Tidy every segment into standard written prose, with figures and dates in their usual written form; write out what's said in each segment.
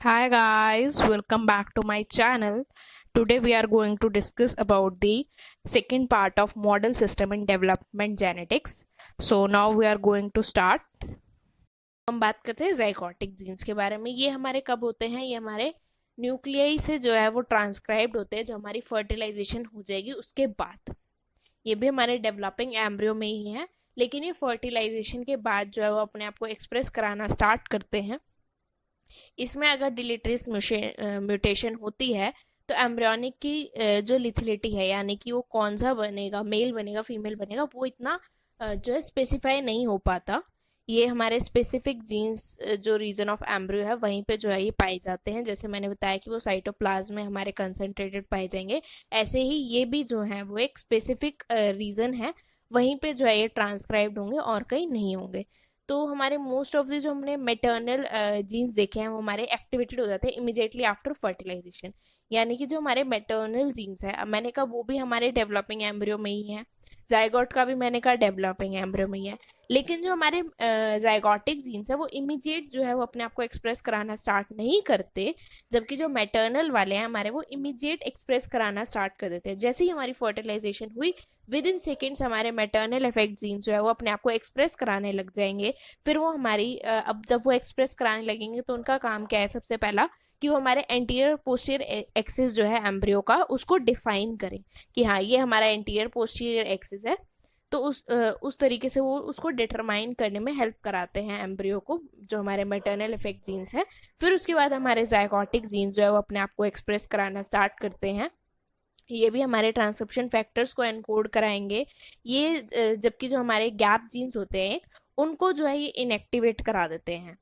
Hi guys, welcome back to my channel. Today we are going to discuss about the second part of model system and development genetics. So now we are going to start. हम बात करते हैं ज़ाइगोटिक jeans के बारे में। ये हमारे कब होते हैं? ये हमारे न्यूक्लियाई से जो है वो ट्रांसक्राइब्ड होते हैं, जो हमारी फर्टिलाइजेशन हो जाएगी उसके बाद। ये भी हमारे डेवलपिंग एम्ब्रियो में ही है, लेकिन ये फर्टिलाइजेशन के बाद जो है वो अपने आप को एक्सप्रेस कराना स्टार्ट करते हैं। इसमें अगर डिलीटरियस म्यूटेशन होती है तो एम्ब्रियोनिक की जो लिथिलिटी है, यानी कि वो कौन सा बनेगा, मेल बनेगा फीमेल बनेगा, वो इतना जो है स्पेसिफाई नहीं हो पाता। ये हमारे स्पेसिफिक जीन्स जो रीजन ऑफ एम्ब्रियो है वहीं पे जो है ये पाए जाते हैं। जैसे मैंने बताया कि वो साइटोप्लाज्म में हमारे कंसंट्रेटेड पाए जाएंगे, ऐसे ही ये भी जो है वो एक स्पेसिफिक रीजन है, वहीं पे जो है ये ट्रांसक्राइब्ड होंगे और कहीं नहीं होंगे। तो हमारे मोस्ट ऑफ द जो हमने मेटर्नल जीन्स देखे हैं वो हमारे एक्टिवेटेड हो जाते हैं इमिजिएटली आफ्टर फर्टिलाइजेशन। यानी कि जो हमारे मेटर्नल जीन्स है, अब मैंने कहा वो भी हमारे डेवलपिंग एम्ब्रियो में ही है, जाइगोट का भी मैंने कहा डेवलपिंग एम्ब्रियो में ही है। लेकिन जो हमारे जाइगोटिक जीन्स है वो इमीडिएट जो है वो अपने आप को एक्सप्रेस कराना स्टार्ट नहीं करते, जबकि जो मैटर्नल वाले हैं हमारे वो इमीडिएट एक्सप्रेस कराना स्टार्ट कर देते हैं। जैसे ही हमारी फर्टिलाइजेशन हुई, विद इन सेकेंड्स हमारे मैटर्नल इफेक्ट जीन्स जो है वो अपने आप को एक्सप्रेस कराने लग जाएंगे। फिर वो हमारी अब जब वो एक्सप्रेस कराने लगेंगे तो उनका काम क्या है? सबसे पहला कि वो हमारे एंटीरियर पोस्टीरियर एक्सिस जो है एम्ब्रियो का, उसको डिफाइन करें कि हाँ ये हमारा एंटीरियर पोस्टीरियर एक्सिस है। तो उस तरीके से वो उसको डिटरमाइन करने में हेल्प कराते हैं एम्ब्रियो को, जो हमारे मैटरनल इफेक्ट जीन्स है। फिर उसके बाद हमारे जाइगोटिक जीन्स जो है वो अपने आप को एक्सप्रेस कराना स्टार्ट करते हैं। ये भी हमारे ट्रांसक्रिप्शन फैक्टर्स को एनकोड कराएंगे। ये जबकि जो हमारे गैप जीन्स होते हैं उनको जो है ये इनएक्टिवेट करा देते हैं।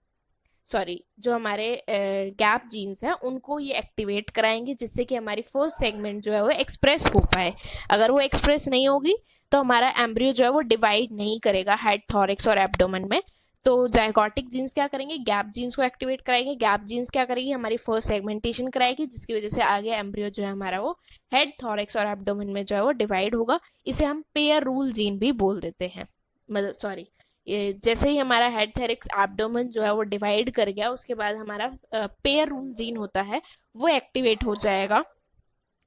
सॉरी, जो हमारे गैप जीन्स हैं उनको ये एक्टिवेट कराएंगे, जिससे कि हमारी फर्स्ट सेगमेंट जो है वो एक्सप्रेस हो पाए। अगर वो एक्सप्रेस नहीं होगी तो हमारा एम्ब्रियो जो है वो डिवाइड नहीं करेगा हेड, थॉरिक्स और एब्डोमेन में। तो जाइगोटिक जीन्स क्या करेंगे? गैप जीन्स को एक्टिवेट कराएंगे। गैप जीन्स क्या करेगी? हमारी फर्स्ट सेगमेंटेशन कराएगी, जिसकी वजह से आगे एम्ब्रियो जो है हमारा वो हेड, थॉरिक्स और एब्डोमेन में जो है वो डिवाइड होगा। इसे हम पेयर रूल जीन भी बोल देते हैं। मतलब सॉरी, जैसे ही हमारा हेड, थॉरिक्स, एब्डोमेन जो है वो डिवाइड कर गया, उसके बाद हमारा पेयर रूल जीन होता है वो एक्टिवेट हो जाएगा,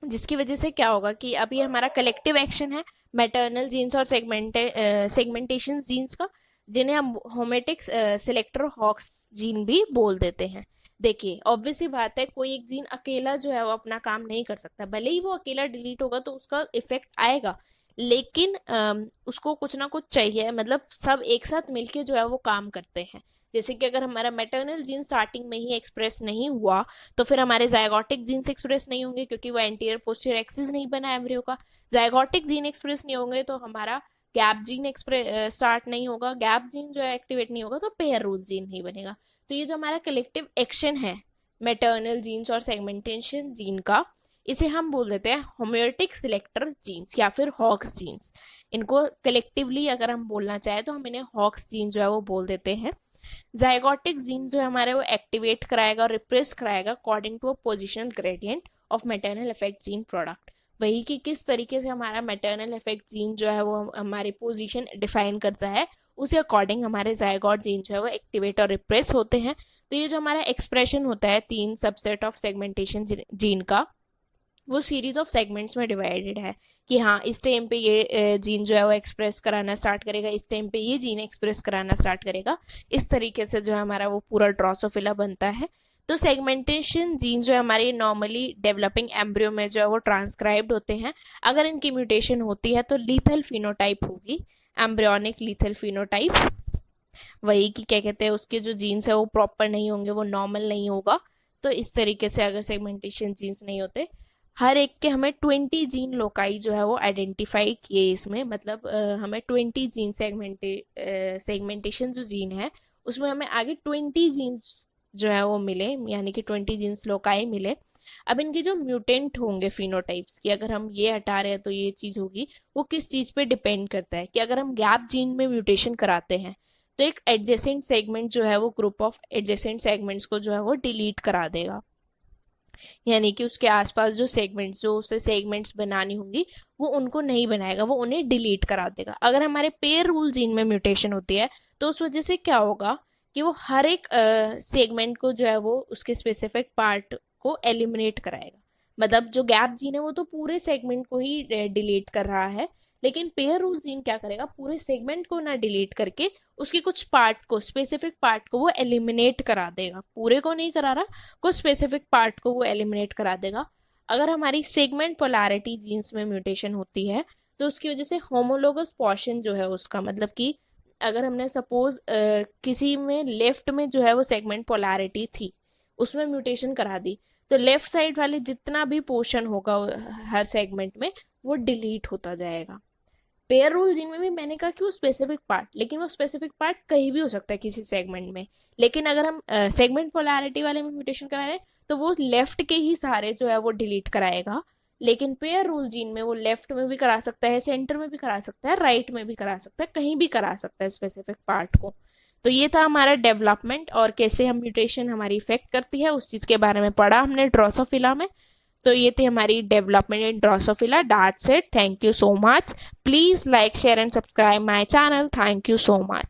जिसकी वजह से क्या होगा कि अभी हमारा कलेक्टिव एक्शन है मैटरनल जीन्स और सेगमेंटेशन जीन्स का, जिन्हें हम होमेटिक सिलेक्टर हॉक्स जीन भी बोल देते हैं। देखिए ऑब्वियसली बात है, कोई एक जीन अकेला जो है वो अपना काम नहीं कर सकता। भले ही वो अकेला डिलीट होगा तो उसका इफेक्ट आएगा, लेकिन उसको कुछ ना कुछ चाहिए, मतलब सब एक साथ मिलके जो है वो काम करते हैं। जैसे कि अगर हमारा मैटरनल जीन स्टार्टिंग में ही एक्सप्रेस नहीं हुआ तो फिर हमारे जाइगोटिक जीन्स एक्सप्रेस नहीं होंगे, क्योंकि वो एंटीरियर पोस्टीरियर एक्सिस नहीं बना एम्ब्रियो का। जाइगोटिक जीन एक्सप्रेस नहीं होंगे तो हमारा गैप जीन एक्सप्रेस स्टार्ट नहीं होगा। गैप जीन जो है एक्टिवेट नहीं होगा तो पेयर रूल जीन नहीं बनेगा। तो ये जो हमारा कलेक्टिव एक्शन है मैटरनल जीन्स और सेगमेंटेशन जीन का, इसे हम बोल देते हैं होम्योटिक सिलेक्टर जीन्स या फिर हॉक्स जीन्स। इनको कलेक्टिवली अगर हम बोलना चाहें तो हम इन्हें हॉक्स जीन जो है वो बोल देते हैं। जाइगोटिक जीन जो है हमारे वो एक्टिवेट कराएगा और रिप्रेस कराएगा according to a positional gradient of maternal effect gene product. वही कि किस तरीके से हमारा मैटरनल इफेक्ट जीन जो है वो हमारी पोजीशन डिफाइन करता है, उसे अकॉर्डिंग हमारे जाइगोट जीन जो है वो एक्टिवेट और रिप्रेस होते हैं। तो ये जो हमारा एक्सप्रेशन होता है तीन सबसेट ऑफ सेगमेंटेशन जीन का, वो सीरीज ऑफ सेगमेंट्स में डिवाइडेड है कि हाँ इस टाइम पे ये जीन जो है वो एक्सप्रेस कराना स्टार्ट करेगा, इस टाइम पे ये जीन एक्सप्रेस कराना स्टार्ट करेगा। इस तरीके से जो है हमारा वो पूरा ड्रोसोफिला बनता है। तो सेगमेंटेशन जीन जो है हमारी नॉर्मली डेवलपिंग एम्ब्रियो में जो है वो ट्रांसक्राइब्ड होते हैं। अगर इनकी म्यूटेशन होती है तो लीथल फिनोटाइप होगी, एम्ब्रियोनिक लीथल फिनोटाइप। वही कि क्या कहते हैं, उसके जो जीन्स है वो प्रॉपर नहीं होंगे, वो नॉर्मल नहीं होगा। तो इस तरीके से अगर सेगमेंटेशन जीन्स नहीं होते, हर एक के हमें 20 जीन लोकाई जो है वो आइडेंटिफाई किए इसमें। मतलब हमें 20 जीन सेगमेंटेशन जो जीन है उसमें हमें आगे 20 जीन्स जो है वो मिले, यानी कि 20 जीन्स लोकाई मिले। अब इनके जो म्यूटेंट होंगे फिनोटाइप्स की, अगर हम ये हटा रहे हैं तो ये चीज होगी, वो किस चीज पे डिपेंड करता है कि अगर हम गैप जीन में म्यूटेशन कराते हैं तो एक एडजेसेंट सेगमेंट जो है वो ग्रुप ऑफ एडजेसेंट सेगमेंट्स को जो है वो डिलीट करा देगा। यानी कि उसके आसपास जो सेगमेंट्स, जो उसे सेगमेंट्स बनानी होंगी, वो उनको नहीं बनाएगा, वो उन्हें डिलीट करा देगा। अगर हमारे पेयर रूल जीन में म्यूटेशन होती है तो उस वजह से क्या होगा कि वो हर एक सेगमेंट को जो है वो उसके स्पेसिफिक पार्ट को एलिमिनेट कराएगा। मतलब जो गैप जीन है वो तो पूरे सेगमेंट को ही डिलीट कर रहा है, लेकिन पेयर रूल जीन क्या करेगा, पूरे सेगमेंट को ना डिलीट करके उसके कुछ पार्ट को, स्पेसिफिक पार्ट को वो एलिमिनेट करा देगा। पूरे को नहीं करा रहा, कुछ स्पेसिफिक पार्ट को वो एलिमिनेट करा देगा। अगर हमारी सेगमेंट पोलैरिटी जीन्स में म्यूटेशन होती है तो उसकी वजह से होमोलोगस पोर्शन जो है उसका, मतलब कि अगर हमने सपोज किसी में लेफ्ट में जो है वो सेगमेंट पोलैरिटी थी, उसमें म्यूटेशन करा दी, तो लेफ्ट साइड वाले जितना भी पोर्शन होगा हर सेगमेंट में वो डिलीट होता जाएगा। पेयर रूल जीन में भी मैंने कहा कि वो स्पेसिफिक पार्ट, लेकिन वो स्पेसिफिक पार्ट कहीं भी हो सकता है किसी सेगमेंट में। लेकिन अगर हम सेगमेंट पोलैरिटी वाले में म्यूटेशन करा रहे हैं तो वो लेफ्ट के ही सारे जो है वो डिलीट कराएगा। लेकिन पेयर रूल जीन में वो लेफ्ट में भी करा सकता है, सेंटर में भी करा सकता है, राइट में भी करा सकता है, कहीं भी करा सकता है स्पेसिफिक पार्ट को। तो ये था हमारा डेवलपमेंट और कैसे हम म्यूटेशन हमारी इफेक्ट करती है उस चीज के बारे में पढ़ा हमने ड्रोसोफिला में। तो ये थी हमारी development in Drosophila. That's it, thank you so much. Please like share and subscribe my channel. Thank you so much.